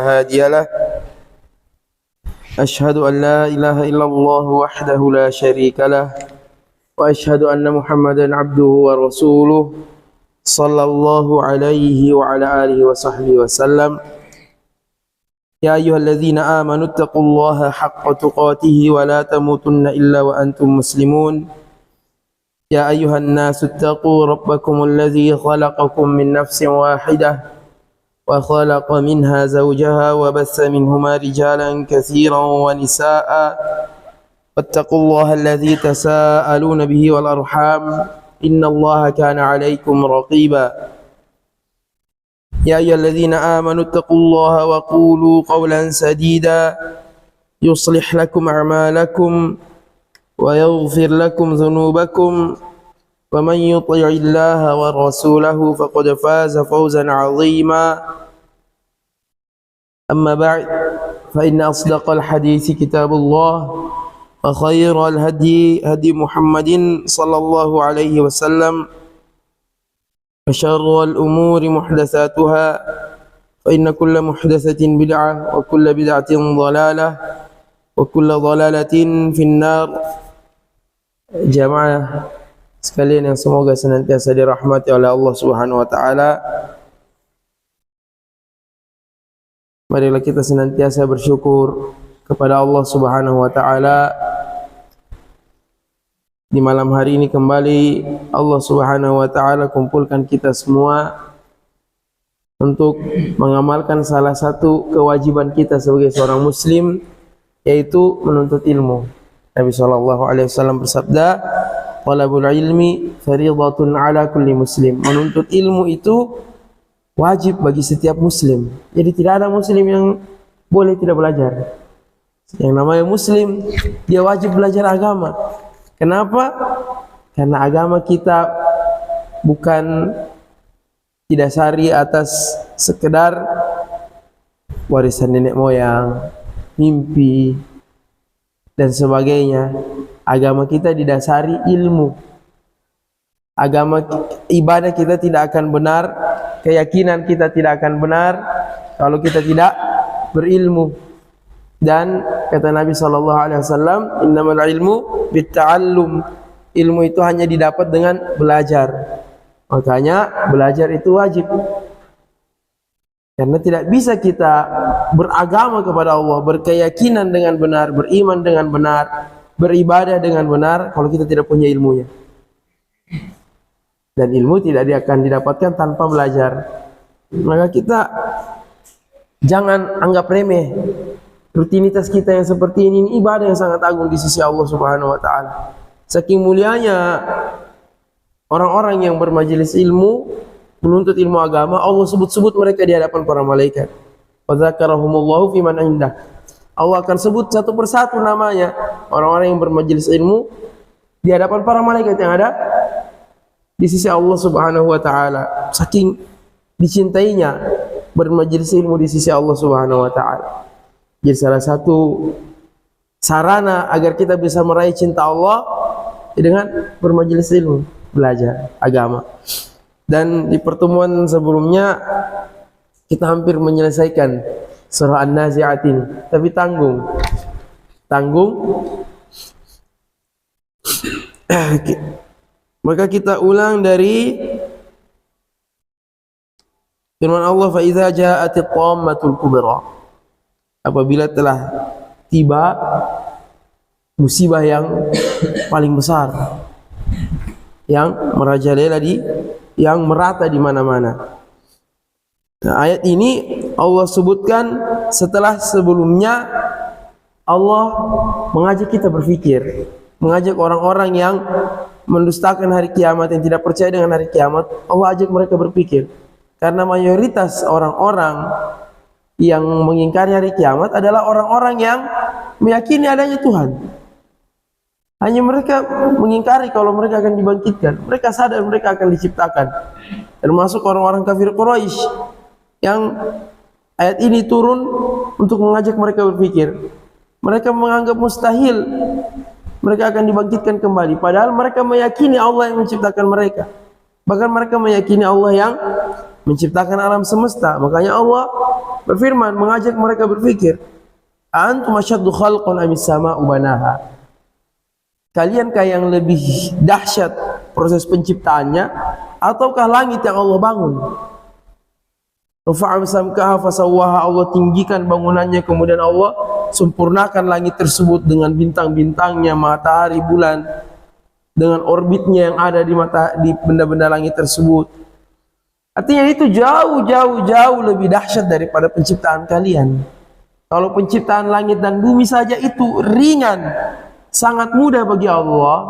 هادي له أشهد أن لا إله إلا الله وحده لا شريك له وأشهد أن محمدا عبده ورسوله صلى الله عليه وعلى آله وصحبه وسلم يا أيها الذين آمنوا اتقوا الله حق تقاته ولا تموتن إلا وأنتم مسلمون يا أيها الناس اتقوا ربكم الذي خلقكم من نفس واحدة وخلق منها زوجها وبث منهما رجالا كثيرا ونساء واتقوا الله الذي تساءلون به والأرحام إن الله كان عليكم رقيبا يا أيها الذين آمنوا اتقوا الله وقولوا قولا سديدا يصلح لكم أعمالكم ويغفر لكم ذنوبكم ومن يطع الله ورسوله فقد فاز فوزا عظيما أما بعد فإن أصدق الحديث كتاب الله وخير الهدي هدي محمد صلى الله عليه وسلم وشر الأمور محدثاتها فإن كل محدثة بدعة وكل بدعة ضلالة وكل ضلالة في النار. Jamaah sekalian yang semoga senantiasa dirahmati oleh Allah Subhanahu wa taala. Marilah kita senantiasa bersyukur kepada Allah Subhanahu wa taala. Di malam hari ini kembali Allah Subhanahu wa taala kumpulkan kita semua untuk mengamalkan salah satu kewajiban kita sebagai seorang muslim, yaitu menuntut ilmu. Nabi SAW bersabda, "Talabul ilmi fardhatun ala kulli muslim." Menuntut ilmu itu wajib bagi setiap muslim. Jadi tidak ada muslim yang boleh tidak belajar. Yang namanya muslim, dia wajib belajar agama. Kenapa? Karena agama kita bukan didasari atas sekedar warisan nenek moyang, mimpi, dan sebagainya. Agama kita didasari ilmu. Agama ibadah kita tidak akan benar, keyakinan kita tidak akan benar kalau kita tidak berilmu. Dan kata Nabi SAW, innamal ilmu bitta'allum. Ilmu itu hanya didapat dengan belajar. Makanya belajar itu wajib. Karena tidak bisa kita beragama kepada Allah, berkeyakinan dengan benar, beriman dengan benar, beribadah dengan benar kalau kita tidak punya ilmunya. Dan ilmu tidak akan didapatkan tanpa belajar. Maka kita jangan anggap remeh rutinitas kita yang seperti ini ibadah yang sangat agung di sisi Allah Subhanahu wa taala. Saking mulianya orang-orang yang bermajelis ilmu, menuntut ilmu agama, Allah sebut-sebut mereka di hadapan para malaikat. Wa dzakarahumullahu fi man indah. Allah akan sebut satu persatu namanya orang-orang yang bermajelis ilmu di hadapan para malaikat yang ada di sisi Allah Subhanahu wa taala. Saking dicintainya bermajelis ilmu di sisi Allah Subhanahu wa taala. Jadi salah satu sarana agar kita bisa meraih cinta Allah dengan bermajelis ilmu, belajar agama. Dan di pertemuan sebelumnya kita hampir menyelesaikan surah An-Nazi'at ini, tapi tanggung. Maka kita ulang dari firman Allah, fa idza ja'atit tammatul kubra. Apabila telah tiba musibah yang paling besar, yang merajalela yang merata di mana-mana. Nah, ayat ini Allah sebutkan setelah sebelumnya Allah mengajak kita berpikir, mengajak orang-orang yang mendustakan hari kiamat, yang tidak percaya dengan hari kiamat. Allah ajak mereka berpikir, karena mayoritas orang-orang yang mengingkari hari kiamat adalah orang-orang yang meyakini adanya Tuhan. Hanya mereka mengingkari kalau mereka akan dibangkitkan. Mereka sadar mereka akan diciptakan. Termasuk orang-orang kafir Quraisy yang ayat ini turun untuk mengajak mereka berpikir. Mereka menganggap mustahil mereka akan dibangkitkan kembali, padahal mereka meyakini Allah yang menciptakan mereka. Bahkan mereka meyakini Allah yang menciptakan alam semesta. Makanya Allah berfirman mengajak mereka berpikir, antum asyaddu khalqan amis sama'u banaha. Kaliankah yang lebih dahsyat proses penciptaannya ataukah langit yang Allah bangun? Rafa'a samkaha fasawwaha, Allah tinggikan bangunannya, kemudian Allah sempurnakan langit tersebut dengan bintang-bintangnya, matahari, bulan, dengan orbitnya yang ada di benda-benda langit tersebut. Artinya itu jauh lebih dahsyat daripada penciptaan kalian. Kalau penciptaan langit dan bumi saja itu ringan, sangat mudah bagi Allah,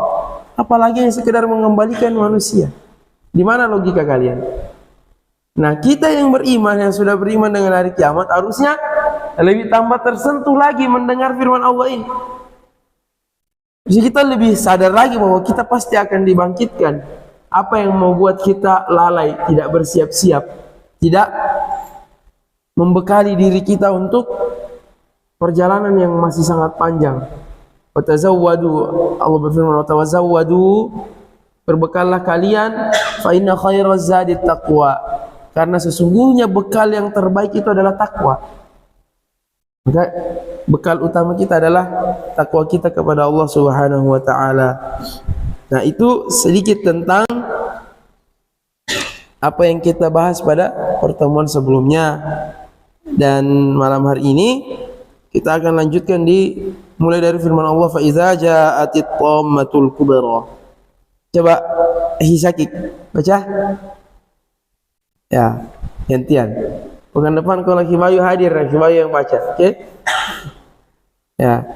apalagi yang sekedar mengembalikan manusia. Di mana logika kalian? Nah, kita yang beriman, yang sudah beriman dengan hari kiamat, harusnya lebih tambah tersentuh lagi mendengar firman Allah ini. Jadi kita lebih sadar lagi bahwa kita pasti akan dibangkitkan. Apa yang membuat kita lalai, tidak bersiap-siap, tidak membekali diri kita untuk perjalanan yang masih sangat panjang. Watazawwadu, Allah berfirman, watazawwadu, berbekallah kalian, fa inna khairaz zadi taqwa. Karena sesungguhnya bekal yang terbaik itu adalah takwa. Maka bekal utama kita adalah takwa kita kepada Allah Subhanahu wa taala. Nah, itu sedikit tentang apa yang kita bahas pada pertemuan sebelumnya. Dan malam hari ini kita akan lanjutkan mulai dari firman Allah, fa iza ja'atit tammatul kubra. Coba Hisakik baca. Ya, gantian. Bukan depan kalau Himayu hadir, Himayu yang baca. Oke? Okay? Ya.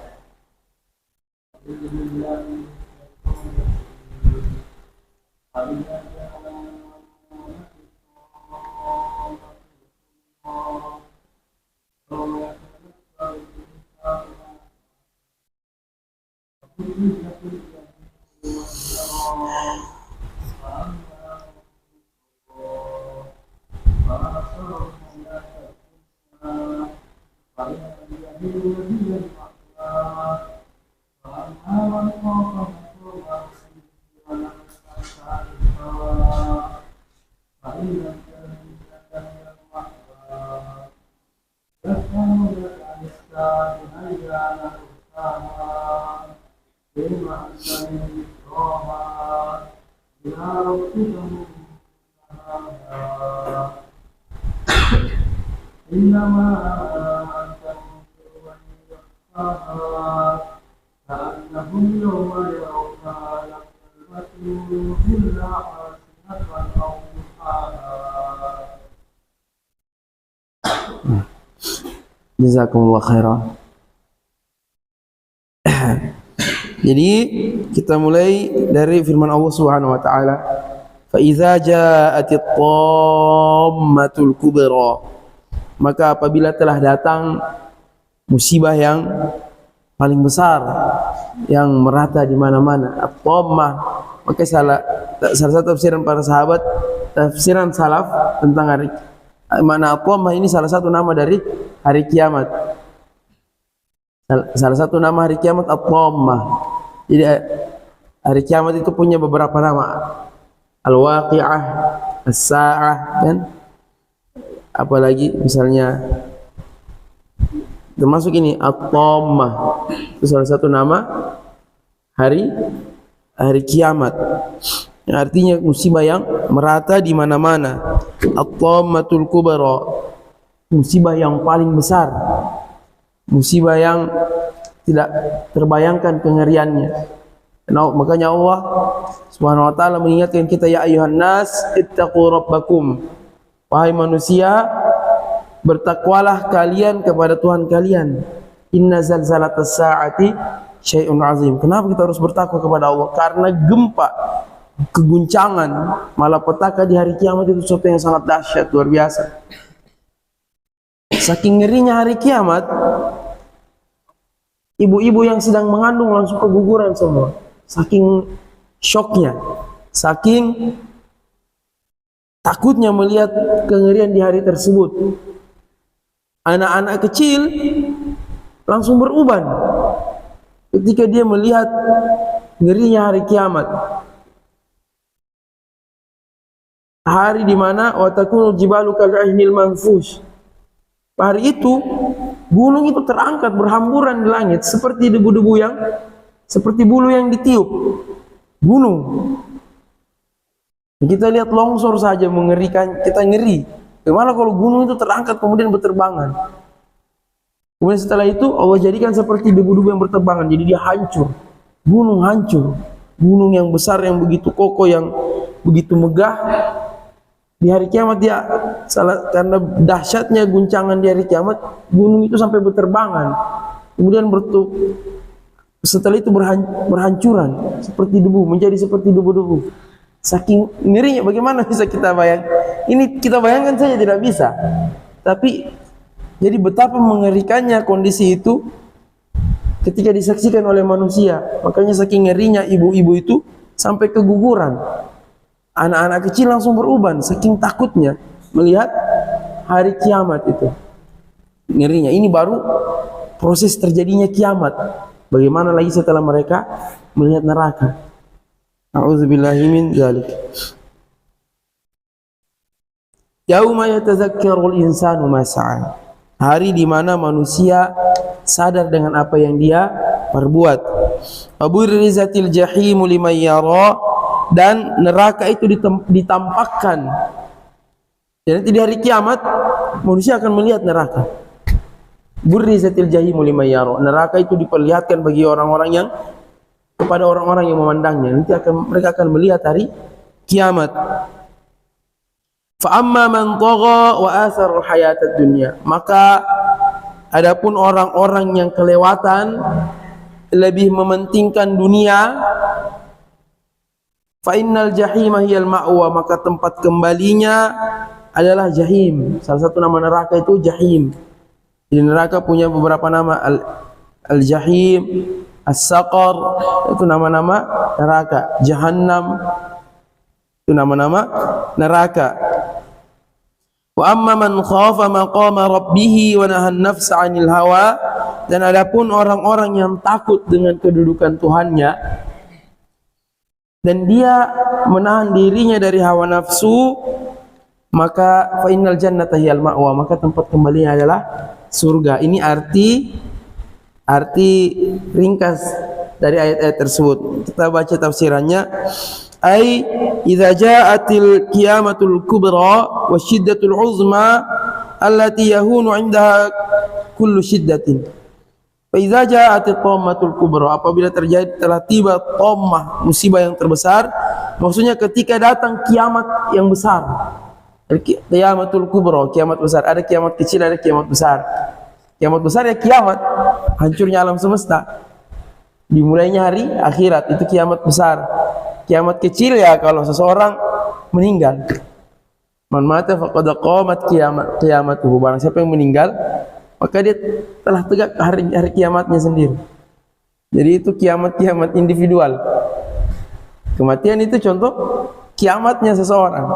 Jazakumullah khairan. Jadi kita mulai dari firman Allah Subhanahu wa taala, fa iza ja'atit tammatul kubra. Maka apabila telah datang musibah yang paling besar, yang merata di mana-mana, at-tammah. Maka salah satu tafsiran para sahabat, tafsiran salaf tentang mana at-tammah ini salah satu nama dari hari kiamat. Salah satu nama hari kiamat at-tammah. Jadi hari kiamat itu punya beberapa nama. Al-waqi'ah, as-sa'ah, dan apalagi misalnya termasuk ini at-tammah. Itu salah satu nama hari kiamat. Yang artinya musibah yang merata di mana-mana. At-tammatul kubra, musibah yang paling besar, musibah yang tidak terbayangkan kengeriannya. Nah, makanya Allah Subhanahu wa taala mengingatkan kita, ya ayuhan nas ittaqu rabbakum. Wahai manusia, bertakwalah kalian kepada Tuhan kalian. Inna zalzalatas saati syai'un azim. Kenapa kita harus bertakwa kepada Allah? Karena gempa, keguncangan, malapetaka di hari kiamat itu sesuatu yang sangat dahsyat, luar biasa. Saking ngerinya hari kiamat, ibu-ibu yang sedang mengandung langsung keguguran semua. Saking syoknya, saking takutnya melihat kengerian di hari tersebut. Anak-anak kecil langsung beruban ketika dia melihat ngerinya hari kiamat. hari di mana wa takunul jibalu kal'ihnil manfush. Hari itu gunung itu terangkat berhamburan di langit seperti debu-debu yang seperti bulu yang ditiup. Gunung. Kita lihat longsor saja mengerikan, kita ngeri. Bagaimana kalau gunung itu terangkat kemudian berterbangan? Kemudian setelah itu Allah jadikan seperti debu-debu yang berterbangan, jadi dia hancur. Gunung hancur. Gunung yang besar yang begitu kokoh, yang begitu megah. Di hari kiamat dia karena dahsyatnya guncangan di hari kiamat, gunung itu sampai berterbangan. Kemudian setelah itu berhancuran seperti debu, menjadi seperti debu-debu. Saking ngerinya, bagaimana bisa kita bayangkan? Ini kita bayangkan saja tidak bisa. Tapi jadi betapa mengerikannya kondisi itu ketika disaksikan oleh manusia. Makanya saking ngerinya ibu-ibu itu sampai keguguran. Anak-anak kecil langsung beruban saking takutnya melihat hari kiamat itu. Ngerinya, ini baru proses terjadinya kiamat. Bagaimana lagi setelah mereka melihat neraka? A'udzubillahi min dzalik. Yauma yatazakkarul insanu ma sa'a. Hari di mana manusia sadar dengan apa yang dia perbuat. Waburrizatil jahimu liman yara. Dan neraka itu ditampakkan. Dan nanti di hari kiamat manusia akan melihat neraka. Burrizatil jahimu liman yara. Neraka itu diperlihatkan bagi orang-orang yang kepada orang-orang yang memandangnya. Nanti mereka akan melihat hari kiamat. Fa amma man tagha wa athara hayatad dunya. Maka adapun orang-orang yang kelewatan, lebih mementingkan dunia, fa innal jahima hiyal ma'wa, maka tempat kembalinya adalah jahim. Salah satu nama neraka itu jahim. Jadi neraka punya beberapa nama, al-jahim, as-saqar, itu nama-nama neraka. Jahannam itu nama-nama neraka. Wa amma man khafa maqama rabbih wa nahan nafsa 'anil hawa, dan adapun orang-orang yang takut dengan kedudukan Tuhannya dan dia menahan dirinya dari hawa nafsu, maka fa innal jannata hiyal ma'wa, maka tempat kembalinya adalah surga. Ini arti ringkas dari ayat-ayat tersebut. Kita baca tafsirannya. Ai idza ja'atil qiyamatul kubra wa syiddatul uzma allati yahunu 'indaha kullu syiddatin. Fa idza ja'atit tammatul kubra, apabila telah tiba tammah, musibah yang terbesar, maksudnya ketika datang kiamat yang besar. Qiyamatul kubra, kiamat besar. Ada kiamat kecil, ada kiamat besar. Kiamat besar ya kiamat hancurnya alam semesta. Dimulainya hari akhirat, itu kiamat besar. Kiamat kecil ya kalau seseorang meninggal. Man mata faqad qamat qiyamatuhu. Barang siapa yang meninggal, maka dia telah tegak hari kiamatnya sendiri. Jadi itu kiamat individual. Kematian itu contoh kiamatnya seseorang.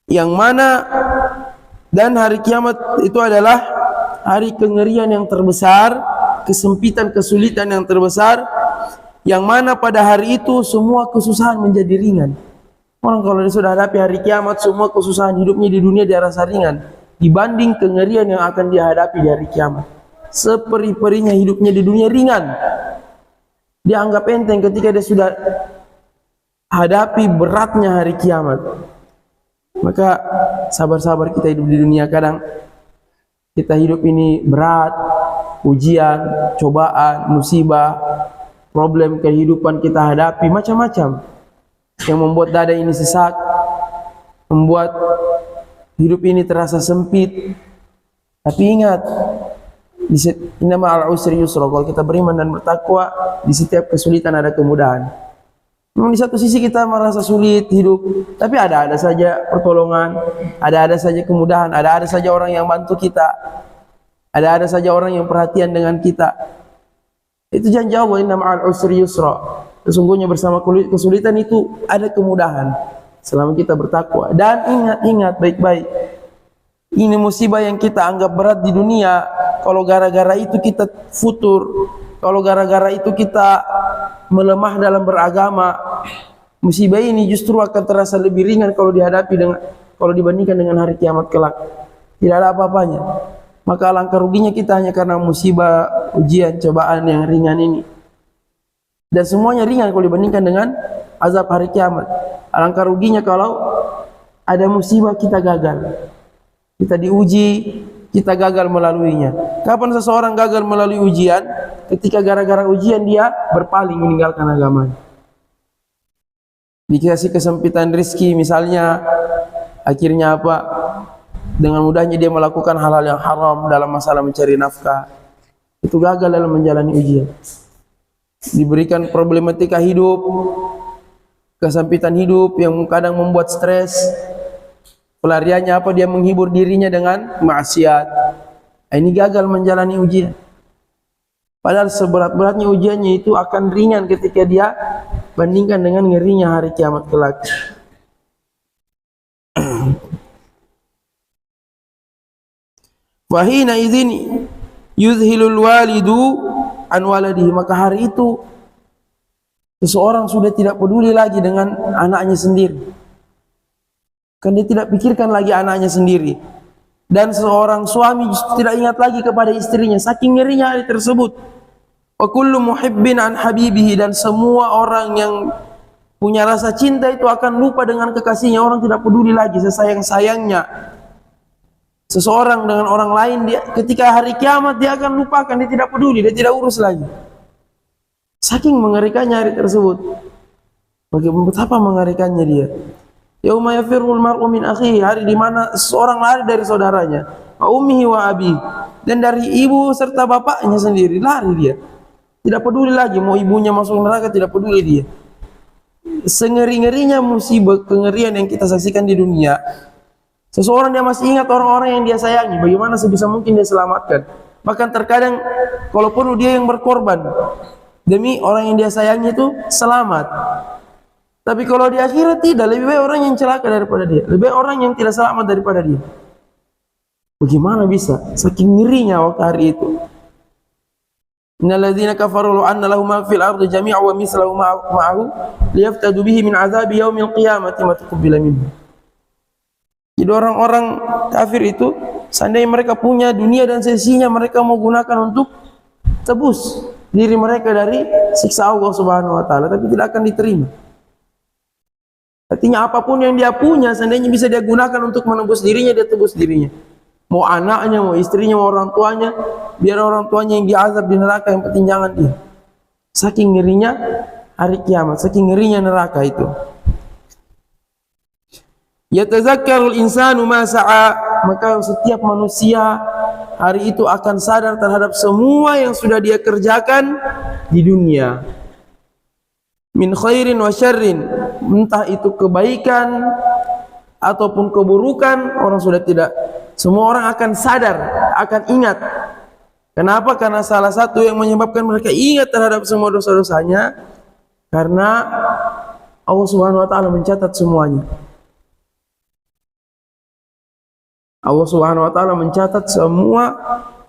Yang mana dan hari kiamat itu adalah hari kengerian yang terbesar, kesempitan, kesulitan yang terbesar, yang mana pada hari itu semua kesusahan menjadi ringan. Orang kalau dia sudah hadapi hari kiamat, semua kesusahan hidupnya di dunia dia rasa ringan dibanding kengerian yang akan dia hadapi di hari kiamat. Seperi-perinya hidupnya di dunia ringan, dia anggap enteng ketika dia sudah hadapi beratnya hari kiamat. Maka sabar-sabar kita hidup di dunia. Kadang kita hidup ini berat, ujian, cobaan, musibah, problem kehidupan kita hadapi macam-macam yang membuat dada ini sesak, membuat hidup ini terasa sempit. Tapi ingat, inna ma'al usri yusra, kalau kita beriman dan bertakwa, di setiap kesulitan ada kemudahan. Memang di satu sisi kita merasa sulit hidup, tapi ada saja pertolongan, ada saja kemudahan, ada saja orang yang bantu kita, ada saja orang yang perhatian dengan kita. Itu janji Allah, inna ma'al usri yusra. Sesungguhnya bersama kesulitan itu ada kemudahan selama kita bertakwa. Dan ingat baik-baik, ini musibah yang kita anggap berat di dunia, kalau gara-gara itu kita futur, kalau gara-gara itu kita melemah dalam beragama, musibah ini justru akan terasa lebih ringan kalau dibandingkan dengan hari kiamat kelak. Tidak ada apa-apanya. Maka alangkah ruginya kita hanya karena musibah, ujian, cobaan yang ringan ini. Dan semuanya ringan kalau dibandingkan dengan azab hari kiamat. Alangkah ruginya kalau ada musibah kita gagal. Kita diuji, kita gagal melaluinya. Kapan seseorang gagal melalui ujian? Ketika gara-gara ujian dia berpaling meninggalkan agamanya. Dikasih kesempitan rezeki misalnya, akhirnya apa? Dengan mudahnya dia melakukan hal-hal yang haram dalam masalah mencari nafkah. Itu gagal dalam menjalani ujian. Diberikan problematika hidup, kesempitan hidup yang kadang membuat stres. Pelariannya apa? Dia menghibur dirinya dengan maksiat. Ini gagal menjalani ujian. Padahal seberat-beratnya ujiannya itu akan ringan ketika dia bandingkan dengan ngerinya hari kiamat kelak. Wahina idzin yuzhilul walidu an waladihi, maka hari itu seseorang sudah tidak peduli lagi dengan anaknya sendiri. Kan dia tidak pikirkan lagi anaknya sendiri. Dan seorang suami tidak ingat lagi kepada istrinya, saking ngerinya hari tersebut. Wa kullu muhibbin an habibihi, dan semua orang yang punya rasa cinta itu akan lupa dengan kekasihnya. Orang tidak peduli lagi sesayang-sayangnya seseorang dengan orang lain. Dia ketika hari kiamat dia akan lupakan, dia tidak peduli, dia tidak urus lagi. Saking mengerikannya hari tersebut. Bagaimana betapa mengerikannya dia. Yauma yafirrul mar'u min akhihi, hari di mana seorang lari dari saudaranya, wa ummihi wa abi, dan dari ibu serta bapaknya sendiri lari dia. Tidak peduli lagi mau ibunya masuk neraka, tidak peduli dia. Sengeri-ngerinya musibah, kengerian yang kita saksikan di dunia. Seseorang dia masih ingat orang-orang yang dia sayangi, bagaimana sebisa mungkin dia selamatkan. Bahkan terkadang kalaupun dia yang berkorban demi orang yang dia sayangi itu selamat. Tapi kalau di akhirat tidak, lebih baik orang yang celaka daripada dia, lebih baik orang yang tidak selamat daripada dia. Bagaimana bisa? Saking ngerinya waktu hari itu. Innal ladzina kafaru law anna lahum ma fil ardi jami'an wa mithluhu ma'ahu liyaftadu bihi min 'adzabi yaumil qiyamati ma tuqbila minhum. Jadi orang-orang kafir itu, seandainya mereka punya dunia dan sisinya, mereka mau gunakan untuk tebus diri mereka dari siksa Allah Subhanahu wa taala, tapi tidak akan diterima. Artinya apapun yang dia punya, seandainya bisa dia gunakan untuk menebus dirinya, dia tebus dirinya. Mau anaknya, mau istrinya, mau orang tuanya, biar orang tuanya yang diazab di neraka, yang penting jangan dia. Saking ngerinya hari kiamat, saking ngerinya neraka itu. Yatazakkarul insanu ma sa'a, maka setiap manusia hari itu akan sadar terhadap semua yang sudah dia kerjakan di dunia. Min khairin wa syarrin, entah itu kebaikan ataupun keburukan, orang sudah tidak, semua orang akan sadar, akan ingat. Kenapa? Karena salah satu yang menyebabkan mereka ingat terhadap semua dosa-dosanya, karena Allah Subhanahu wa taala mencatat semuanya. Allah Subhanahu wa taala mencatat semua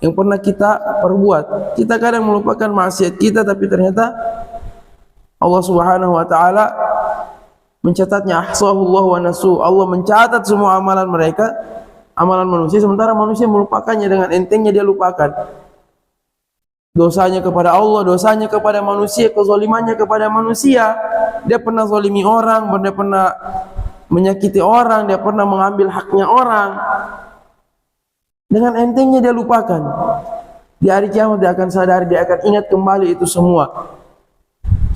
yang pernah kita perbuat. Kita kadang melupakan maksiat kita, tapi ternyata Allah Subhanahu wa taala mencatatnya. Ahsahullah wa nasu. Allah mencatat semua amalan mereka, amalan manusia, sementara manusia melupakannya. Dengan entengnya dia lupakan dosanya kepada Allah, dosanya kepada manusia, kezalimannya kepada manusia. Dia pernah zalimi orang, dia pernah menyakiti orang, dia pernah mengambil haknya orang. Dengan entengnya dia lupakan. Di hari kiamat dia akan sadar, dia akan ingat kembali itu semua.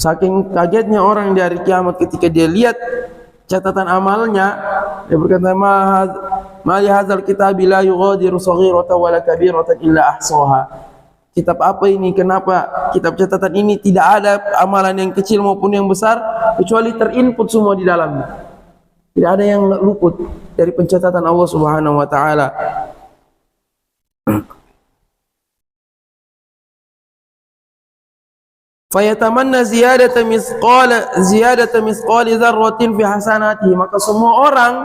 Saking kagetnya orang di hari kiamat ketika dia lihat catatan amalnya, dia berkata, ma li hadzal kitabi la yughadiru saghiratan wala kabiratan illa ahsaha. Kitab apa ini? Kenapa kitab catatan ini tidak ada amalan yang kecil maupun yang besar kecuali terinput semua di dalamnya. Tidak ada yang luput dari pencatatan Allah Subhanahu wa taala. Fayatamanna ziyadata misqali dzarratin fi hasanatihi, maka semua orang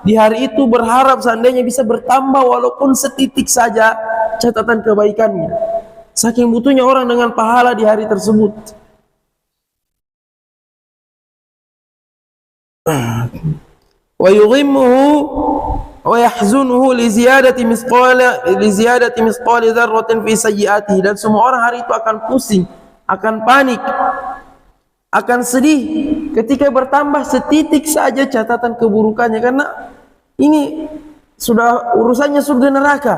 di hari itu berharap seandainya bisa bertambah walaupun setitik saja catatan kebaikannya, Saking butuhnya orang dengan pahala di hari tersebut. Wa yughimmuhu wa yahzunuhu li ziyadati misqali dzarratin fi sayyi'atihi, dan semua orang hari itu akan pusing, akan panik, akan sedih ketika bertambah setitik saja catatan keburukannya, karena ini sudah urusannya surga neraka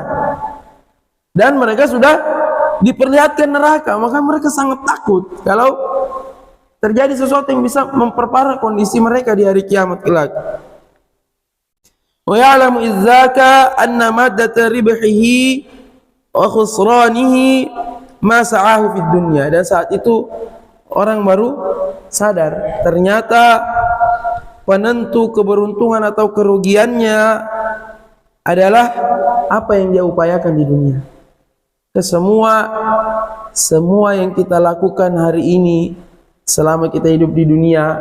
dan mereka sudah diperlihatkan neraka, maka mereka sangat takut kalau terjadi sesuatu yang bisa memperparah kondisi mereka di hari kiamat kelak. Wa ya'lamu idzaka anna maddata ribhihi wa khusranihi ma sa'ahu fid dunya, dan saat itu orang baru sadar ternyata penentu keberuntungan atau kerugiannya adalah apa yang dia upayakan di dunia. Semua yang kita lakukan hari ini selama kita hidup di dunia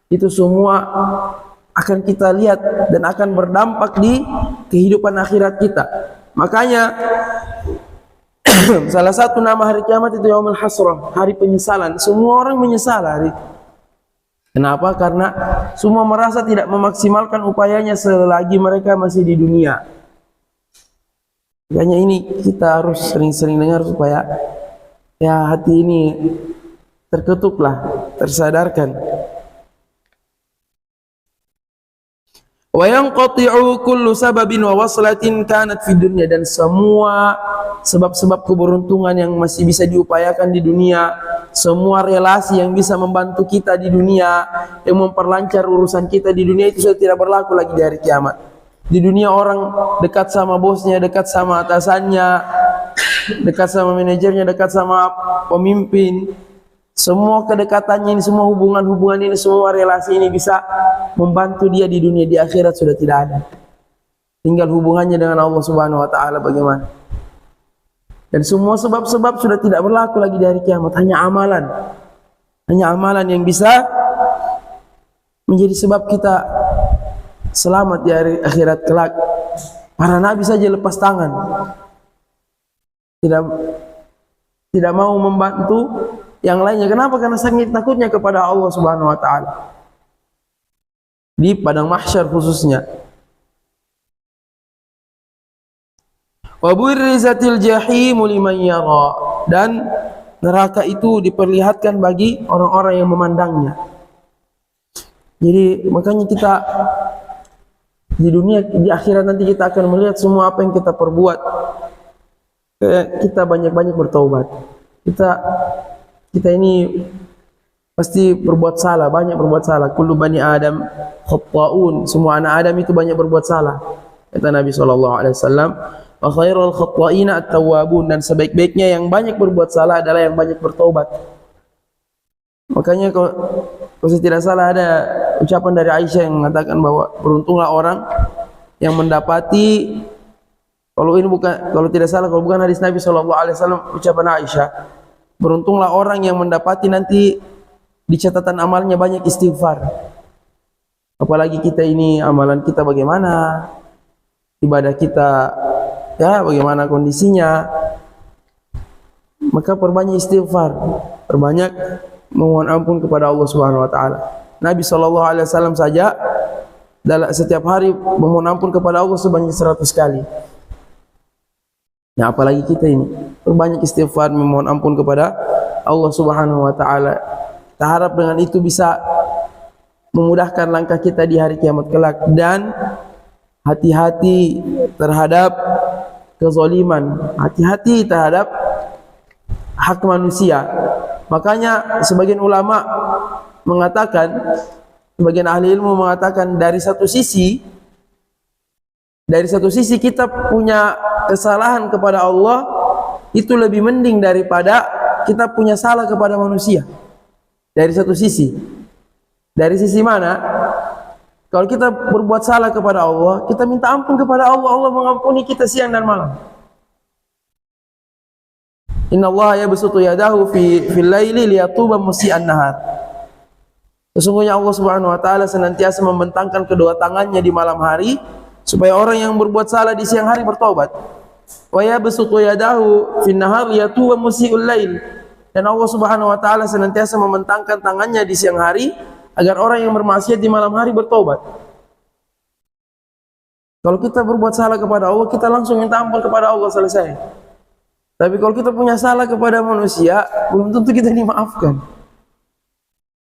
itu semua akan kita lihat dan akan berdampak di kehidupan akhirat kita. Makanya salah satu nama hari kiamat itu Yaumul Hasrah, hari penyesalan. Semua orang menyesal hari itu. Kenapa? Karena semua merasa tidak memaksimalkan upayanya selagi mereka masih di dunia. Makanya ini kita harus sering-sering dengar supaya ya hati ini terketuklah, tersadarkan. Wa yanqati'u kullu sababin wa waslatin kanat fid dunya, dan semua sebab-sebab keberuntungan yang masih bisa diupayakan di dunia, semua relasi yang bisa membantu kita di dunia, yang memperlancar urusan kita di dunia, itu sudah tidak berlaku lagi di hari kiamat. Di dunia orang dekat sama bosnya, dekat sama atasannya, dekat sama manajernya, dekat sama pemimpin. Semua kedekatannya ini, semua hubungan-hubungan ini, semua relasi ini bisa membantu dia di dunia. Di akhirat sudah tidak ada. Tinggal hubungannya dengan Allah Subhanahu wa taala bagaimana. Dan semua sebab-sebab sudah tidak berlaku lagi di hari kiamat, hanya amalan. Hanya amalan yang bisa menjadi sebab kita selamat di hari akhirat kelak. Para nabi saja lepas tangan. Tidak mau membantu yang lainnya. Kenapa? Karena sangat takutnya kepada Allah Subhanahu wa taala. Di padang mahsyar khususnya. Wa burrizatil jahimu liman yara, dan neraka itu diperlihatkan bagi orang-orang yang memandangnya. Jadi makanya kita di dunia, di akhirat nanti kita akan melihat semua apa yang kita perbuat. Kita banyak-banyak bertaubat. Kita ini pasti berbuat salah, banyak berbuat salah. Kullu bani Adam khata'un, semua anak Adam itu banyak berbuat salah. Kata Nabi SAW, wa khairul khata'ina at-tawwabun, dan sebaik-baiknya yang banyak berbuat salah adalah yang banyak bertaubat. Makanya kalau saya tidak salah ada ucapan dari Aisyah yang mengatakan bahwa beruntunglah orang yang mendapati, kalau tidak salah, kalau bukan hadis Nabi SAW, ucapan Aisyah, beruntunglah orang yang mendapati nanti di catatan amalnya banyak istighfar. Apalagi kita ini, amalan kita bagaimana, ibadah kita ya bagaimana kondisinya, maka perbanyak istighfar, perbanyak memohon ampun kepada Allah Subhanahu wa taala. Nabi SAW saja dalam setiap hari memohon ampun kepada Allah sebanyak 100 kali. Nah, apalagi kita ini, perbanyak istighfar, memohon ampun kepada Allah Subhanahu wa taala. Kita harap dengan itu bisa memudahkan langkah kita di hari kiamat kelak, dan hati-hati terhadap kezaliman, hati-hati terhadap hak manusia. Makanya sebagian ulama mengatakan, sebagian ahli ilmu mengatakan, dari satu sisi kita punya kesalahan kepada Allah itu lebih mending daripada kita punya salah kepada manusia. Dari satu sisi. Dari sisi mana? Kalau kita berbuat salah kepada Allah, kita minta ampun kepada Allah, Allah mengampuni kita siang dan malam. Inna Allah yabsutu yadahu fil laili liyatuba musii'an nahar. Sesungguhnya Allah Subhanahu wa taala senantiasa membentangkan kedua tangannya di malam hari supaya orang yang berbuat salah di siang hari bertobat. wa yabsutu yadahu fin nahar yatubu musii'ul lail. Dan Allah Subhanahu wa taala senantiasa membentangkan tangannya di siang hari agar orang yang bermaksiat di malam hari bertobat. Kalau kita berbuat salah kepada Allah, kita langsung minta ampun kepada Allah, selesai. Tapi kalau kita punya salah kepada manusia, belum tentu kita dimaafkan.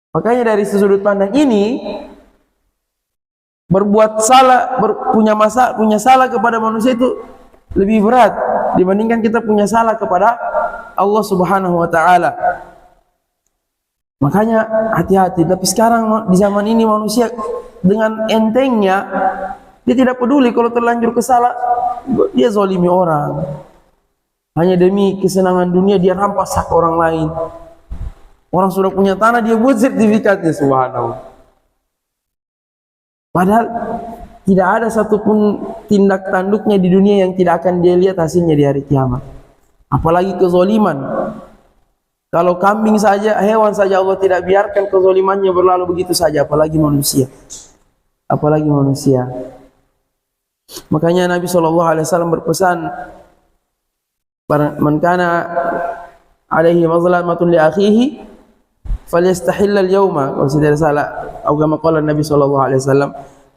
Makanya dari sudut pandang ini, berbuat salah, punya salah kepada manusia itu lebih berat dibandingkan kita punya salah kepada Allah Subhanahu wa taala. Makanya hati-hati. Tapi sekarang di zaman ini manusia dengan entengnya dia tidak peduli kalau terlanjur kesalah, dia zalimi orang. Hanya demi kesenangan dunia dia rampas hak orang lain. Orang sudah punya tanah dia buat sertifikatnya, subhanallah. Padahal tidak ada satupun tindak tanduknya di dunia yang tidak akan dia lihat hasilnya di hari kiamat. Apalagi kezaliman. Kalau kambing saja, hewan saja Allah tidak biarkan kezalimannya berlalu begitu saja, apalagi manusia. Apalagi manusia. Makanya Nabi SAW berpesan, man kana alaihi mazlamatun li akhihi falyastahillal yawma, kalau tidak salah, atau kama qala Nabi SAW,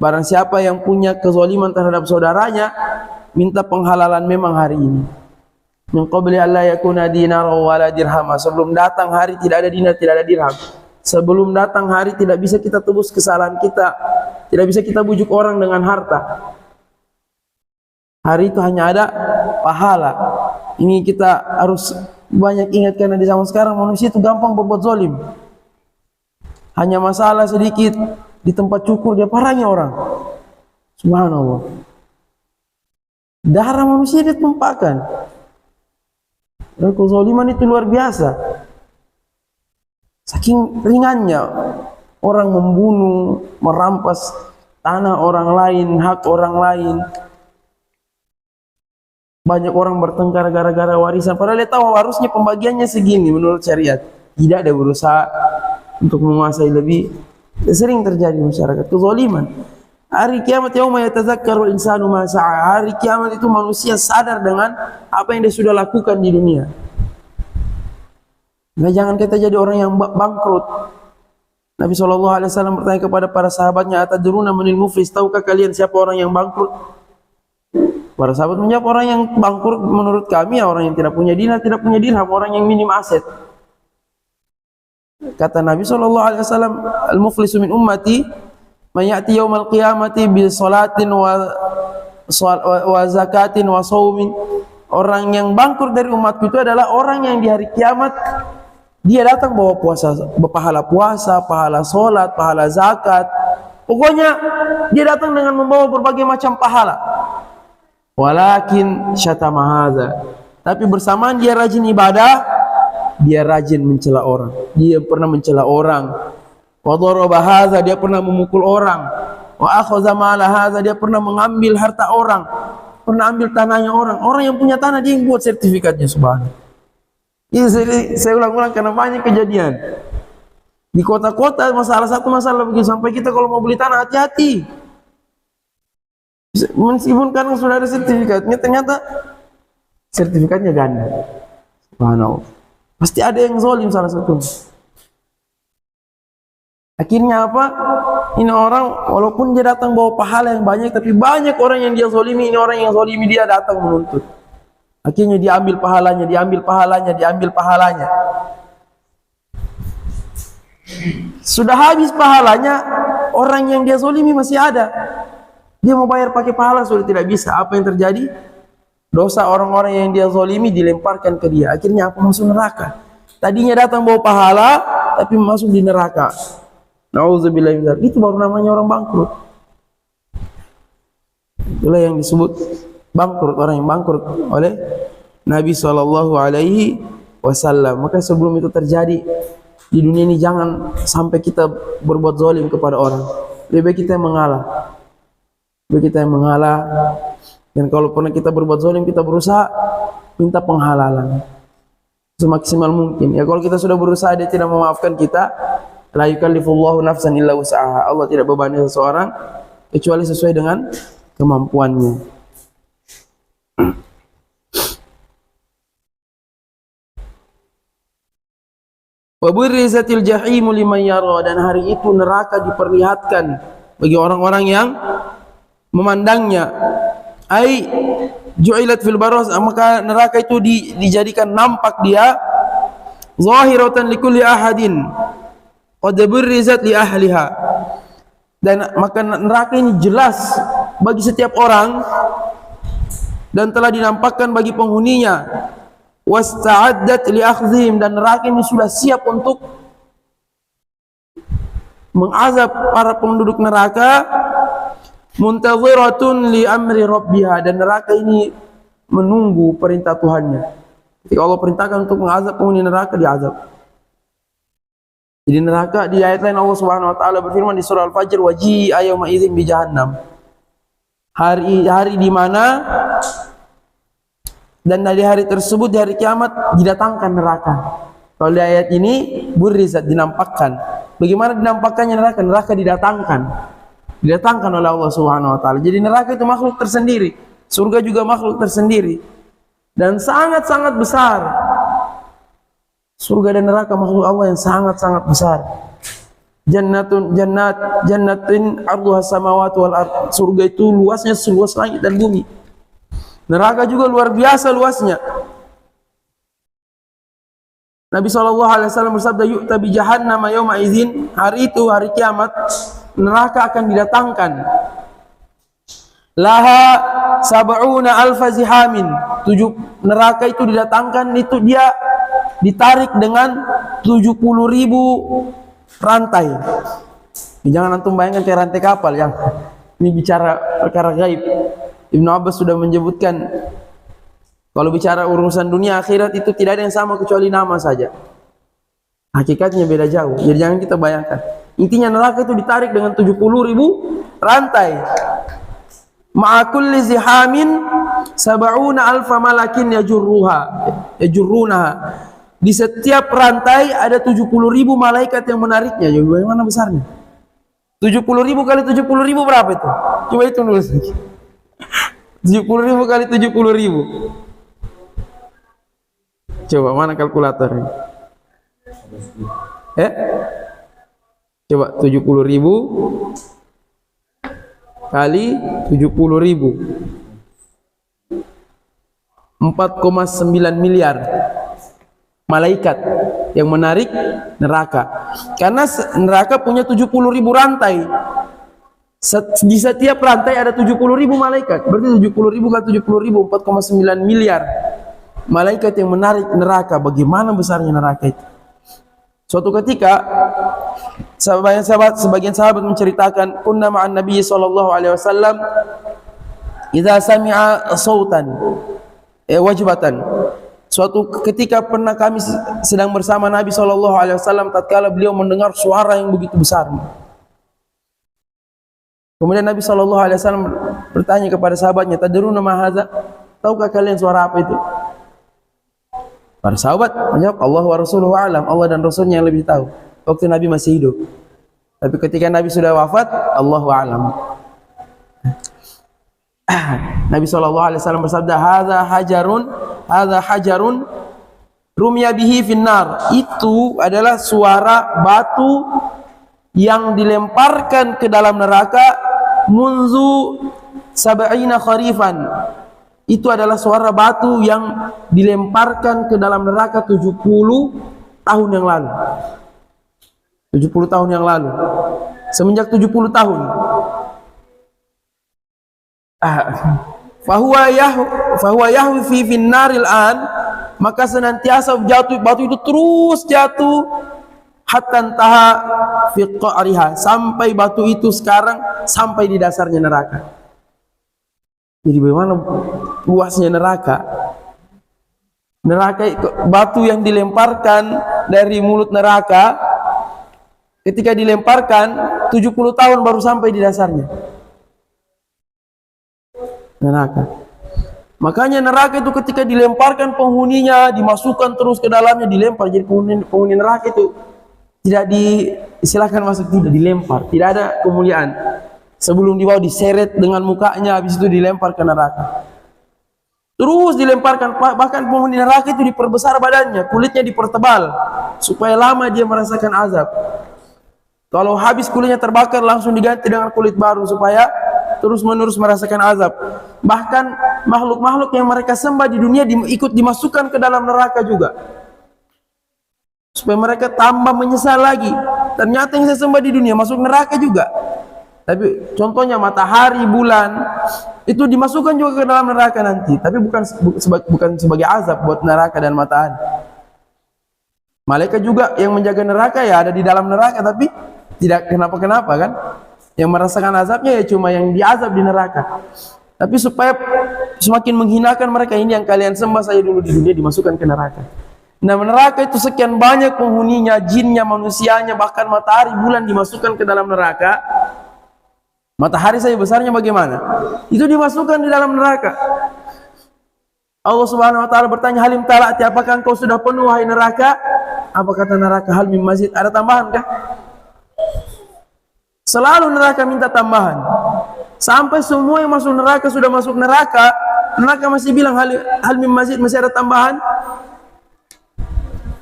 barang siapa yang punya kezaliman terhadap saudaranya, minta penghalalan memang hari ini. Min qabli alla yakuna dinar wala dirham, sebelum datang hari tidak ada dinar, tidak ada dirham. Sebelum datang hari tidak bisa kita tebus kesalahan kita, tidak bisa kita bujuk orang dengan harta. Hari itu hanya ada pahala. Ini kita harus banyak ingat, karena di zaman sekarang manusia itu gampang berbuat zalim. Hanya masalah sedikit di tempat cukur dia parahnya orang. Subhanallah. Darah manusia ditumpahkan. Dan kezaliman itu luar biasa. Saking ringannya orang membunuh, merampas tanah orang lain, hak orang lain. Banyak orang bertengkar gara-gara warisan, padahal dia tahu harusnya pembagiannya segini menurut syariat. Tidak ada berusaha untuk menguasai lebih. Sering terjadi masyarakat kezaliman. Hari kiamat yauma yatazakkarul insanu ma sa'a. Hari kiamat itu manusia sadar dengan apa yang dia sudah lakukan di dunia. Nah, jangan kita jadi orang yang bangkrut. Nabi SAW bertanya kepada para sahabatnya, atadruna manil muflis, tahukah kalian siapa orang yang bangkrut? Para sahabat menjawab, orang yang bangkrut menurut kami ya orang yang tidak punya dinar, tidak punya dirham, orang yang minim aset. Kata Nabi SAW, al-muflisu min ummati man ya'ti yaumal qiyamati bi salatin wa zakatin wa shaumin. Orang yang bangkrut dari umatku itu adalah orang yang di hari kiamat dia datang bawa pahala puasa, pahala salat, pahala zakat. Pokoknya dia datang dengan membawa berbagai macam pahala. Walakin syatama hadza. Tapi bersamaan dia rajin ibadah, dia rajin mencela orang. Dia pernah mencela orang. Wa daraba hadza, dia pernah memukul orang. Wa akhadha mala hadza, dia pernah mengambil harta orang. Pernah ambil tanahnya orang. Orang yang punya tanah dia yang buat sertifikatnya, subhanallah. Ini saya ulang-ulang karena banyak kejadian. Di kota-kota satu masalah begitu, sampai kita kalau mau beli tanah hati-hati. Meskipun kadang sudah ada sertifikatnya, ternyata sertifikatnya ganda. Subhanallah. Pasti ada yang zalim salah satu. Akhirnya apa? Ini orang walaupun dia datang bawa pahala yang banyak, tapi banyak orang yang dia zalimi. Ini orang yang zalimi dia datang menuntut. Akhirnya dia ambil pahalanya, diambil pahalanya. Sudah habis pahalanya, orang yang dia zalimi masih ada. Dia mau bayar pakai pahala sudah tidak bisa. Apa yang terjadi? Dosa orang-orang yang dia zalimi dilemparkan ke dia. Akhirnya apa? Masuk neraka. Tadinya datang bawa pahala, tapi masuk di neraka. Nauzubillah min dzalik. Itu baru namanya orang bangkrut. Itulah yang disebut bangkrut, orang yang bangkrut oleh Nabi SAW. Maka sebelum itu terjadi di dunia ini, jangan sampai kita berbuat zalim kepada orang. Lebih baik kita yang mengalah. Dan kalau pernah kita berbuat zalim, kita berusaha minta penghalalan semaksimal mungkin. Ya kalau kita sudah berusaha dia tidak memaafkan kita, la yukallifullahu nafsan illa wus'aha. Allah tidak bebani seseorang kecuali sesuai dengan kemampuannya. Wa burrizatil jahimu liman yara, dan hari itu neraka diperlihatkan bagi orang-orang yang memandangnya. Ai ju'ilat fil baras, maka neraka itu dijadikan nampak dia, zahiratan likulli ahadin qad burrizat li ahliha, dan maka neraka ini jelas bagi setiap orang dan telah dinampakkan bagi penghuninya. Wasta'addat li akhdhihim, dan neraka ini sudah siap untuk mengazab para penduduk neraka. Muntaziratun li amri rabbiha, dan neraka ini menunggu perintah Tuhannya. Ketika Allah perintahkan untuk mengazab penghuni neraka, diazab. Jadi neraka, di ayat lain Allah Subhanahu wa taala berfirman di surah Al-Fajr, waji'a yawma idzin bi jahannam. Hari di mana, dan dari hari tersebut, di hari kiamat, didatangkan neraka. Kalau di ayat ini burrizat, dinampakkan. Bagaimana dinampakkannya neraka? Neraka didatangkan oleh Allah Subhanahu wa taala. Jadi neraka itu makhluk tersendiri, surga juga makhluk tersendiri, dan sangat-sangat besar. Surga dan neraka makhluk Allah yang sangat-sangat besar. Jannatin arduha samawati wal ard. Surga itu luasnya seluas langit dan bumi. Neraka juga luar biasa luasnya. Nabi SAW bersabda, yu'ta bi jahannama yawma idzin, hari itu, hari kiamat, neraka akan didatangkan. Laha sab'una alfa zihamin, neraka itu didatangkan, itu dia ditarik dengan 70.000 rantai. Jangan antum bayangkan kayak rantai kapal, yang ini bicara perkara gaib. Ibnu Abbas sudah menyebutkan, kalau bicara urusan dunia akhirat itu tidak ada yang sama kecuali nama saja. Hakikatnya beda jauh. Jadi jangan kita bayangkan. Intinya neraka itu ditarik dengan 70.000 rantai. Ma'a kulli zihamin sab'una alfa malakin yajurrunaha. Di setiap rantai ada 70.000 malaikat yang menariknya. Jadi bagaimana besarnya? 70.000 kali 70.000 berapa itu? Coba hitung dulu. 70.000 kali 70.000. Coba mana kalkulatornya? Coba 70.000 kali 70.000. 4,9 miliar malaikat yang menarik neraka. Karena neraka punya 70.000 rantai. Di setiap rantai ada 70.000 malaikat. Berarti 70.000 kali 70.000, 4,9 miliar malaikat yang menarik neraka. Bagaimana besarnya neraka itu? Suatu ketika sebagian sahabat menceritakan, kunna ma'an Nabi sallallahu alaihi wasallam idza sami'a sautan wajibatan. Suatu ketika pernah kami sedang bersama Nabi sallallahu alaihi wasallam tatkala beliau mendengar suara yang begitu besar. Kemudian Nabi sallallahu alaihi wasallam bertanya kepada sahabatnya, tadruna ma hadza? Tahukah kalian suara apa itu? Para sahabat menjawab, Allah wa rasuluhu alam, Allah dan Rasulnya yang lebih tahu. Waktu Nabi masih hidup. Tapi ketika Nabi sudah wafat, Allahu a'lam. Nabi SAW bersabda, hadza hajarun rumya bihi finnar. Itu adalah suara batu yang dilemparkan ke dalam neraka munzu sab'ina kharifan. Itu adalah suara batu yang dilemparkan ke dalam neraka 70 tahun yang lalu. 70 tahun yang lalu. Semenjak 70 tahun. Fahuwa yahwi fi finnaril an, maka senantiasa jatuh batu itu terus jatuh hatta taha fi qa'riha, sampai batu itu sekarang sampai di dasarnya neraka. Jadi bagaimana luasnya neraka? Neraka, batu yang dilemparkan dari mulut neraka, ketika dilemparkan 70 tahun baru sampai di dasarnya neraka. Makanya neraka itu ketika dilemparkan penghuninya, dimasukkan terus ke dalamnya, dilempar. Jadi penghuni neraka itu tidak disilakan masuk, tidak dilempar, tidak ada kemuliaan. Sebelum dibawa diseret dengan mukanya, habis itu dilempar ke neraka. Terus dilemparkan, bahkan penghuni neraka itu diperbesar badannya, kulitnya dipertebal supaya lama dia merasakan azab. Kalau habis kulitnya terbakar langsung diganti dengan kulit baru supaya terus-menerus merasakan azab. Bahkan makhluk-makhluk yang mereka sembah di dunia ikut dimasukkan ke dalam neraka juga, supaya mereka tambah menyesal lagi. Ternyata yang saya sembah di dunia masuk neraka juga. Tapi contohnya matahari, bulan itu dimasukkan juga ke dalam neraka nanti, tapi bukan sebagai azab buat neraka dan matahari. Malaikat juga yang menjaga neraka ya ada di dalam neraka, tapi tidak kenapa-kenapa kan. Yang merasakan azabnya ya cuma yang diazab di neraka. Tapi supaya semakin menghinakan mereka, ini yang kalian sembah saya dulu di dunia dimasukkan ke neraka. Nah, neraka itu sekian banyak penghuninya, jinnya, manusianya, bahkan matahari, bulan dimasukkan ke dalam neraka. Matahari saya besarnya bagaimana? Itu dimasukkan di dalam neraka. Allah Subhanahu wa taala bertanya, "Halim tala'ti, apakah engkau sudah penuh wahai neraka?" Apa kata neraka? "Hal min mazid." Ada tambahan kah? Selalu neraka minta tambahan. Sampai semua yang masuk neraka sudah masuk neraka, neraka masih bilang, "Hal min mazid," masih ada tambahan.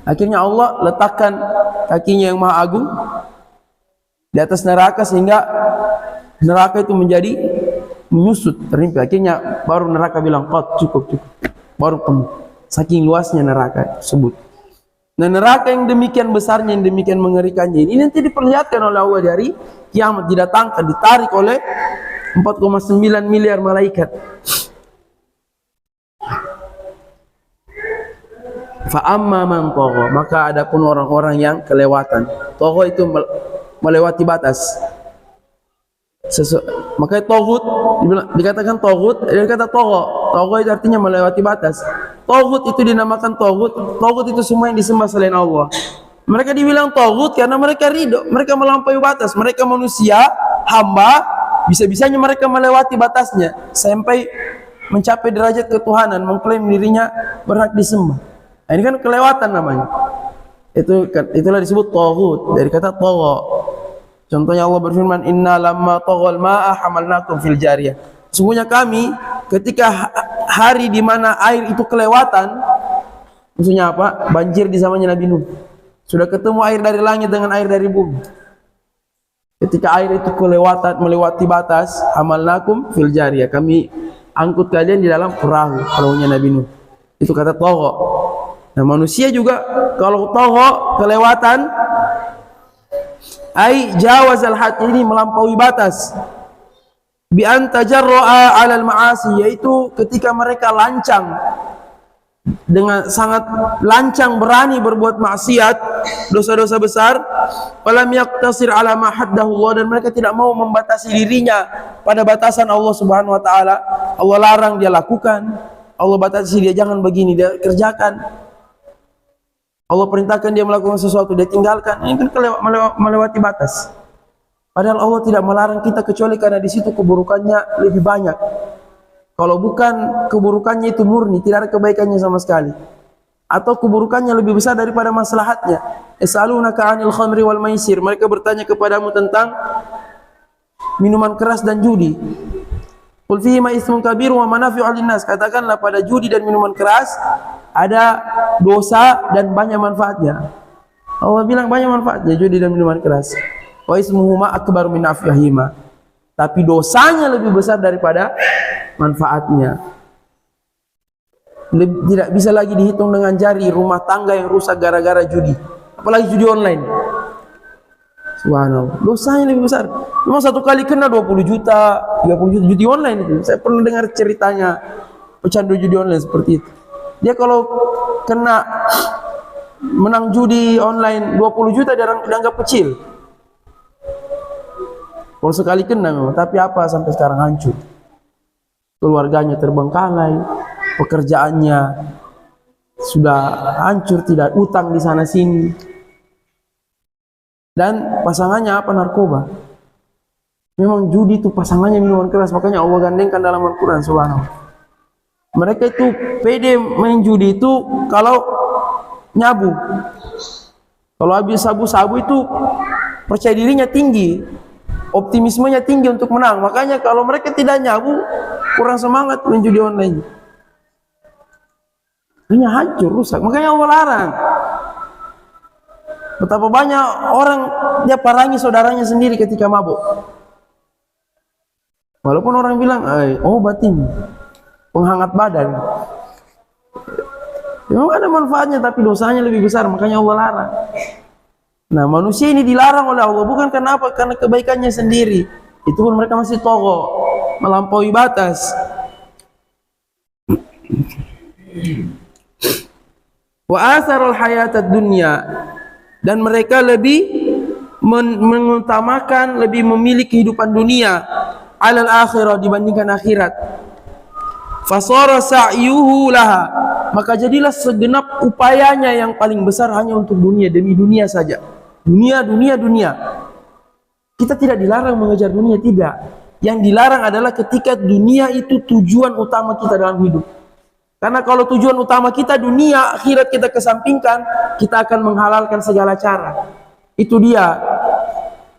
Akhirnya Allah letakkan kakinya yang maha agung di atas neraka sehingga neraka itu menjadi menyusut, terhimpit. Akhirnya baru neraka bilang, "Qad, cukup. Baru penuh." Saking luasnya neraka tersebut. Nah, neraka yang demikian besarnya, yang demikian mengerikannya ini nanti diperlihatkan oleh Allah dari kiamat, didatangkan, ditarik oleh 4,9 miliar malaikat. Fa amma man tagha, maka adapun orang-orang yang kelewatan. Tagha itu melewati batas. Makanya togut dikatakan togut, dia kata togo. Togo itu artinya melewati batas. Togut itu dinamakan togut. Togut itu semua yang disembah selain Allah. Mereka dibilang togut karena mereka ridho, mereka melampaui batas. Mereka manusia, hamba, bisa-bisanya mereka melewati batasnya sampai mencapai derajat ketuhanan, mengklaim dirinya berhak disembah. Nah, ini kan kelewatan namanya. Itulah disebut togut dari kata togo. Contohnya Allah berfirman, "Inna lamma taghal ma'a hamalnakum fil jariyah." Sesungguhnya kami ketika hari di mana air itu kelewatan, maksudnya apa? Banjir di zamannya Nabi Nuh. Sudah ketemu air dari langit dengan air dari bumi. Ketika air itu kelewatan, melewati batas, hamalnakum fil jariyah. Kami angkut kalian di dalam perahunya Nabi Nuh. Itu kata tagha. Nah, manusia juga kalau tagha kelewatan, ai jawazal had, ini melampaui batas, bi an tajarra'a 'alal ma'asi, yaitu ketika mereka lancang, dengan sangat lancang berani berbuat maksiat, dosa-dosa besar, walam yaqtasir 'ala ma haddahu Allah, dan mereka tidak mau membatasi dirinya pada batasan Allah Subhanahu wa taala. Allah larang dia lakukan, Allah batasi dia jangan begini, dia kerjakan. Allah perintahkan dia melakukan sesuatu, dia tinggalkan. Ini kan melewati batas. Padahal Allah tidak melarang kita kecuali karena di situ keburukannya lebih banyak. Kalau bukan keburukannya itu murni, tidak ada kebaikannya sama sekali. Atau keburukannya lebih besar daripada maslahatnya. Yas'alunaka 'anil khamri wal maisir. Mereka bertanya kepadamu tentang minuman keras dan judi. Qul fihima itsmun kabir wa manafi'u lin-nas. Katakanlah pada judi dan minuman keras ada dosa dan banyak manfaatnya. Allah bilang banyak manfaatnya judi dan minuman keras. Wa ismuhuma akbar min naf'ihima. Tapi dosanya lebih besar daripada manfaatnya. Tidak bisa lagi dihitung dengan jari rumah tangga yang rusak gara-gara judi. Apalagi judi online. Subhanallah, dosanya lebih besar. Memang satu kali kena 20 juta, 30 juta judi online itu. Saya pernah dengar ceritanya pecandu judi online seperti itu. Dia kalau kena menang judi online 20 juta dia dianggap kecil. Kalau sekali kena memang, tapi apa sampai sekarang hancur. Keluarganya terbengkalai, pekerjaannya sudah hancur, tidak utang di sana sini. Dan pasangannya apa? Narkoba. Memang judi itu pasangannya minuman keras, makanya Allah gandengkan dalam Al-Quran. Subhanallah. Mereka itu pede main judi itu kalau nyabu. Kalau habis sabu-sabu itu percaya dirinya tinggi, optimismenya tinggi untuk menang. Makanya kalau mereka tidak nyabu, kurang semangat main judi online. Dunia hancur, rusak. Makanya Allah larang. Betapa banyak orang dia parangi saudaranya sendiri ketika mabuk. Walaupun orang bilang, obat ini penghangat badan. Memang ada manfaatnya, tapi dosanya lebih besar. Makanya Allah larang. Nah, manusia ini dilarang oleh Allah bukan karena apa? Karena kebaikannya sendiri. Itu pun mereka masih togo, melampaui batas. Wa asarul hayatad dunya, dan mereka lebih mengutamakan, lebih memilih kehidupan dunia alal akhirah dibandingkan akhirat. Fasara sa'yuhu laha, maka jadilah segenap upayanya yang paling besar hanya untuk dunia, demi dunia saja. Dunia. Kita tidak dilarang mengejar dunia, tidak. Yang dilarang adalah ketika dunia itu tujuan utama kita dalam hidup. Karena kalau tujuan utama kita dunia, akhirat kita kesampingkan, kita akan menghalalkan segala cara. Itu dia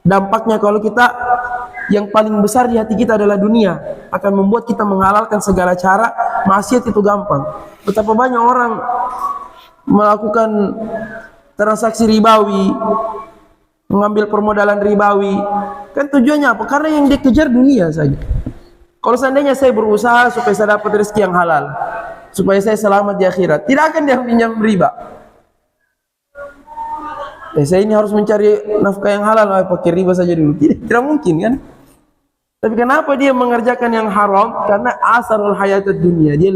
dampaknya kalau kita yang paling besar di hati kita adalah dunia, akan membuat kita menghalalkan segala cara. Maksiat itu gampang. Betapa banyak orang melakukan transaksi ribawi, mengambil permodalan ribawi. Kan tujuannya apa? Karena yang dia kejar dunia saja. Kalau seandainya saya berusaha supaya saya dapat rezeki yang halal, supaya saya selamat di akhirat, tidak akan dia pinjam riba. Saya ini harus mencari nafkah yang halal, pakai riba saja dulu. Tidak mungkin kan? Tapi kenapa dia mengerjakan yang haram? Karena asarul hayatad dunia, dia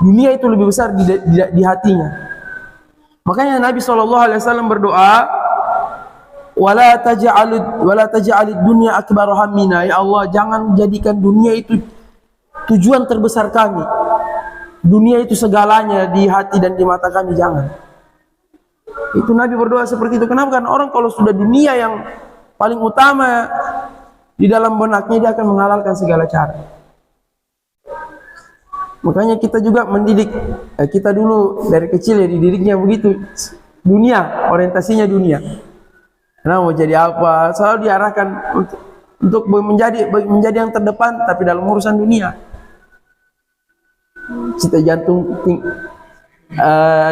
dunia itu lebih besar di hatinya. Makanya Nabi SAW berdoa, wala taj'alid dunya akbar hammina, ya Allah, jangan jadikan dunia itu tujuan terbesar kami. Dunia itu segalanya di hati dan di mata kami, jangan. Itu Nabi berdoa seperti itu. Kenapa? Karena orang kalau sudah dunia yang paling utama di dalam benaknya, dia akan menghalalkan segala cara. Makanya kita juga mendidik, kita dulu dari kecil ya dididiknya begitu. Dunia, orientasinya dunia. Nah, mau jadi apa? Selalu diarahkan untuk menjadi yang terdepan, tapi dalam urusan dunia.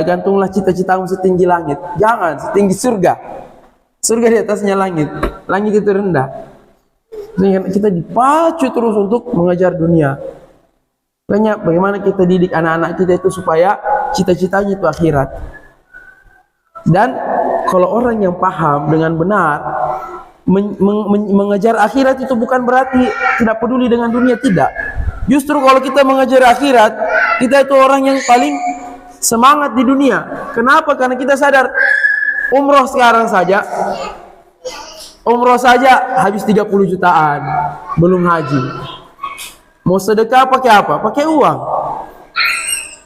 Gantunglah cita-citamu setinggi langit. Jangan setinggi surga. Surga di atasnya langit. Langit itu rendah. Kita dipacu terus untuk mengejar dunia. Bagaimana kita didik anak-anak kita itu supaya cita-citanya itu akhirat. Dan kalau orang yang paham dengan benar, mengejar akhirat itu bukan berarti tidak peduli dengan dunia, tidak. Justru kalau kita mengejar akhirat, kita itu orang yang paling semangat di dunia. Kenapa? Karena kita sadar umroh sekarang saja, umroh saja habis 30 jutaan, belum haji. Mau sedekah pakai apa? Pakai uang.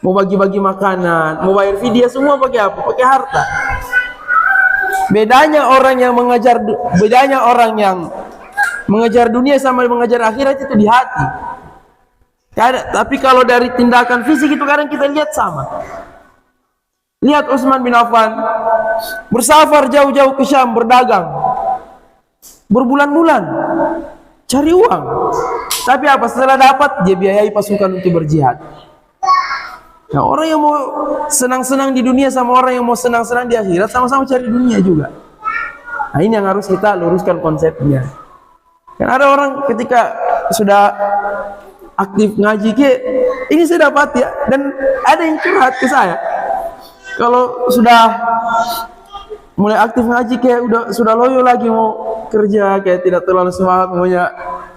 Mau bagi-bagi makanan, mau bayar fidyah, semua pakai apa? Pakai harta. Bedanya orang yang mengejar dunia sama mengejar akhirat itu di hati. Tapi kalau dari tindakan fisik itu kadang kita lihat sama. Lihat Utsman bin Affan bersafar jauh-jauh ke Syam berdagang, berbulan-bulan cari uang. Tapi apa? Setelah dapat, dia biayai pasukan untuk berjihad. Nah, orang yang mau senang-senang di dunia sama orang yang mau senang-senang di akhirat sama-sama cari dunia juga. Nah, ini yang harus kita luruskan konsepnya. Karena ada orang ketika sudah aktif ngaji ini saya dapat ya, dan ada yang curhat ke saya. Kalau sudah mulai aktif ngaji sudah loyo lagi mau kerja, tidak terlalu semangat, maunya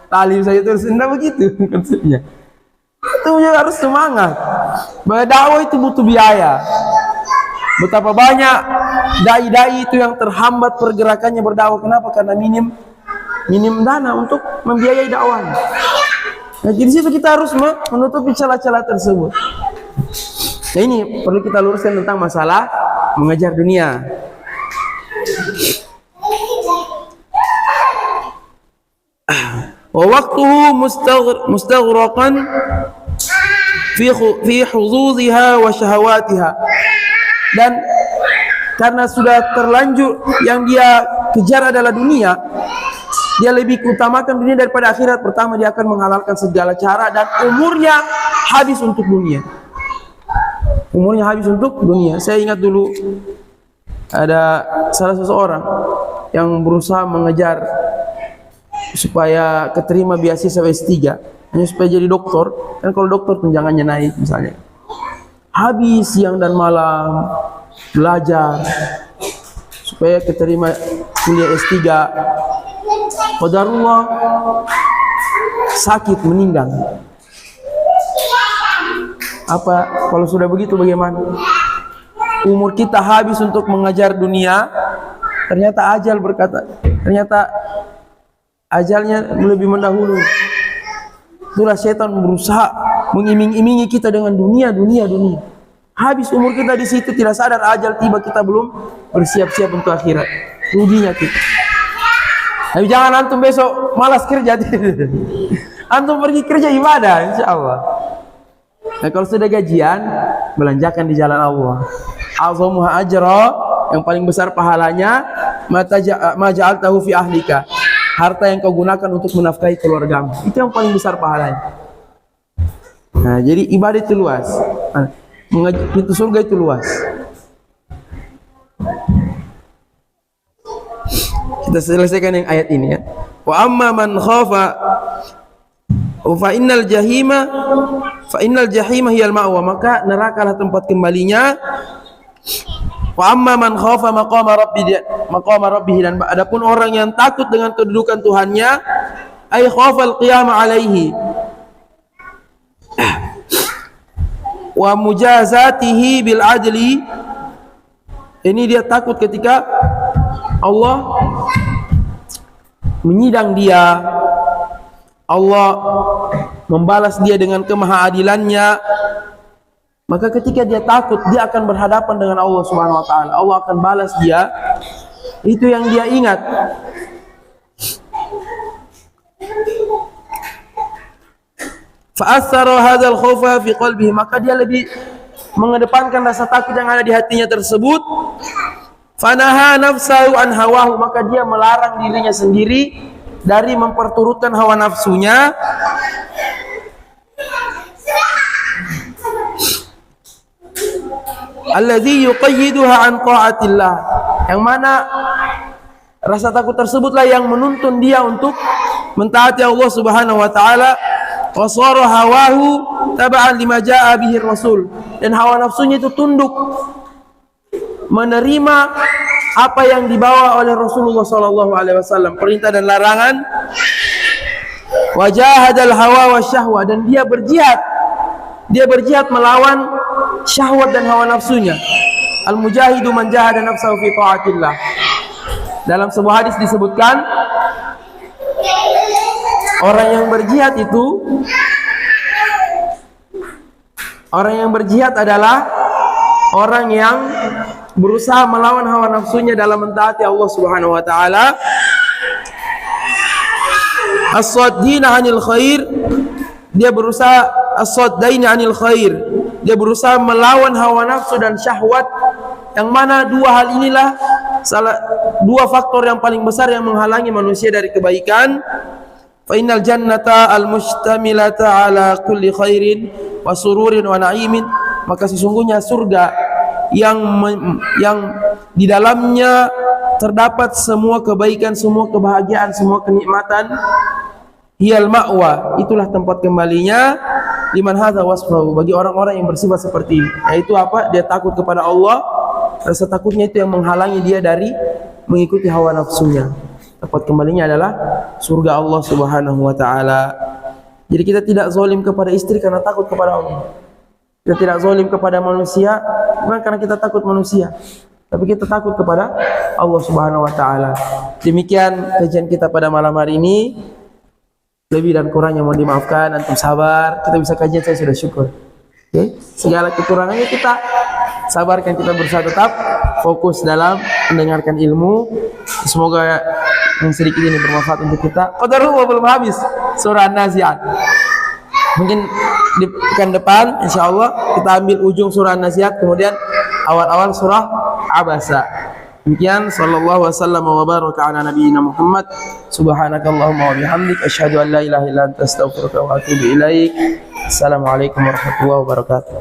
talim saja terus. Tidak begitu konsepnya. Itu harus semangat. Berdakwah itu butuh biaya. Betapa banyak dai-dai itu yang terhambat pergerakannya berdakwah. Kenapa? Karena minim dana untuk membiayai dakwah. Nah, di situ kita harus menutupi celah-celah tersebut. Nah, ini perlu kita luruskan tentang masalah mengejar dunia. Wa waqtuhu mustaghraqan fi hududhiha wa syahawatiha. Dan karena sudah terlanjur yang dia kejar adalah dunia, dia lebih utamakan dunia daripada akhirat. Pertama, dia akan menghalalkan segala cara dan umurnya habis untuk dunia. umurnya habis untuk dunia. Saya ingat dulu ada salah seseorang yang berusaha mengejar supaya keterima beasiswa S3 hanya supaya jadi dokter. Kan kalau dokter tunjangannya naik misalnya. Habis siang dan malam belajar supaya keterima kuliah S3. Qadarullah sakit, meninggal. Apa kalau sudah begitu bagaimana? Umur kita habis untuk mengejar dunia, ternyata ajal berkata, ternyata ajalnya lebih mendahului. Itulah setan berusaha mengiming-imingi kita dengan dunia. Habis umur kita di situ, tidak sadar ajal tiba, kita belum bersiap-siap untuk akhirat. Ruginya kita. Tapi jangan antum besok malas kerja. Antum pergi kerja ibadah, insya Allah. Nah kalau sudah gajian, belanjakan di jalan Allah. Azamuha ajra, yang paling besar pahalanya, ma ja'altahu fi ahlika, harta yang kau gunakan untuk menafkahi keluargamu. Itu yang paling besar pahalanya. Nah, jadi ibadah itu luas. Pintu surga itu luas. Kita selesaikan yang ayat ini ya. Wa amma man khafa fa innal jahima hiyal ma'wa, maka nerakalah tempat kembalinya. Wa amma man khafa maqama rabbih, dan adapun orang yang takut dengan kedudukan Tuhannya, ay khafal qiyama alaihi wa mujazatihi bil adli, ini dia takut ketika Allah menyidang dia, Allah membalas dia dengan kemahaadilannya. Maka ketika dia takut, dia akan berhadapan dengan Allah Subhanahu wa taala. Allah akan balas dia. Itu yang dia ingat. Fa'athara hadzal khaufa fi qalbihi, maka dia lebih mengedepankan rasa takut yang ada di hatinya tersebut. Fanaha nafsahu an hawahu, maka dia melarang dirinya sendiri dari memperturutkan hawa nafsunya. Alladzi yuqayyiduha an ta'atillah, yang mana rasa takut tersebutlah yang menuntun dia untuk mentaati Allah Subhanahu wa taala. Wa sara hawahu tab'an lima jaa'a bihi Rasul, dan hawa nafsunya itu tunduk menerima apa yang dibawa oleh Rasulullah sallallahu alaihi wasallam, perintah dan larangan. Wa jahadal hawa wasyahwa, dan dia berjihad melawan syahwat dan hawa nafsunya. Al-mujahidu man jahada nafsahu fi ta'atillah. Dalam sebuah hadis disebutkan, orang yang berjihad adalah orang yang berusaha melawan hawa nafsunya dalam mentaati Allah Subhanahu wa taala. As-saddina 'anil khair, dia berusaha as-saddaina 'anil khair, dia berusaha melawan hawa nafsu dan syahwat, yang mana dua hal inilah dua faktor yang paling besar yang menghalangi manusia dari kebaikan. Fa innal jannata al-mustamilata ala kulli khairin wa sururin wa na'imin, maka sesungguhnya surga yang di dalamnya terdapat semua kebaikan, semua kebahagiaan, semua kenikmatan. Hiyal ma'wa, itulah tempat kembalinya. Liman hadza wasfahu, bagi orang-orang yang bersifat seperti ini, yaitu apa? Dia takut kepada Allah. Rasa takutnya itu yang menghalangi dia dari mengikuti hawa nafsunya. Tempat kembalinya adalah surga Allah Subhanahu wa taala. Jadi kita tidak zalim kepada istri karena takut kepada Allah. Kita tidak zalim kepada manusia bukan karena kita takut manusia, tapi kita takut kepada Allah Subhanahu wa taala. Demikian kajian kita pada malam hari ini. Lebih dan kurangnya mohon dimaafkan, antum sabar. Kita bisa kajian, saya sudah syukur. Okay? Segala kekurangannya kita sabarkan, kita berusaha tetap fokus dalam mendengarkan ilmu. Semoga yang sedikit ini bermanfaat untuk kita. Qadarullah belum habis surah An-Nazi'at. Mungkin di pekan depan insyaallah kita ambil ujung surah An-Nazi'at, kemudian awal-awal surah Abasa. Demikian, sallallahu wasallam wa baraka ala nabiyyina Muhammad. Subhanakallahumma wa bihamdik, asyhadu an la ilaha illa anta, astaghfiruka wa atubu ilaik. Assalamualaikum warahmatullahi wabarakatuh.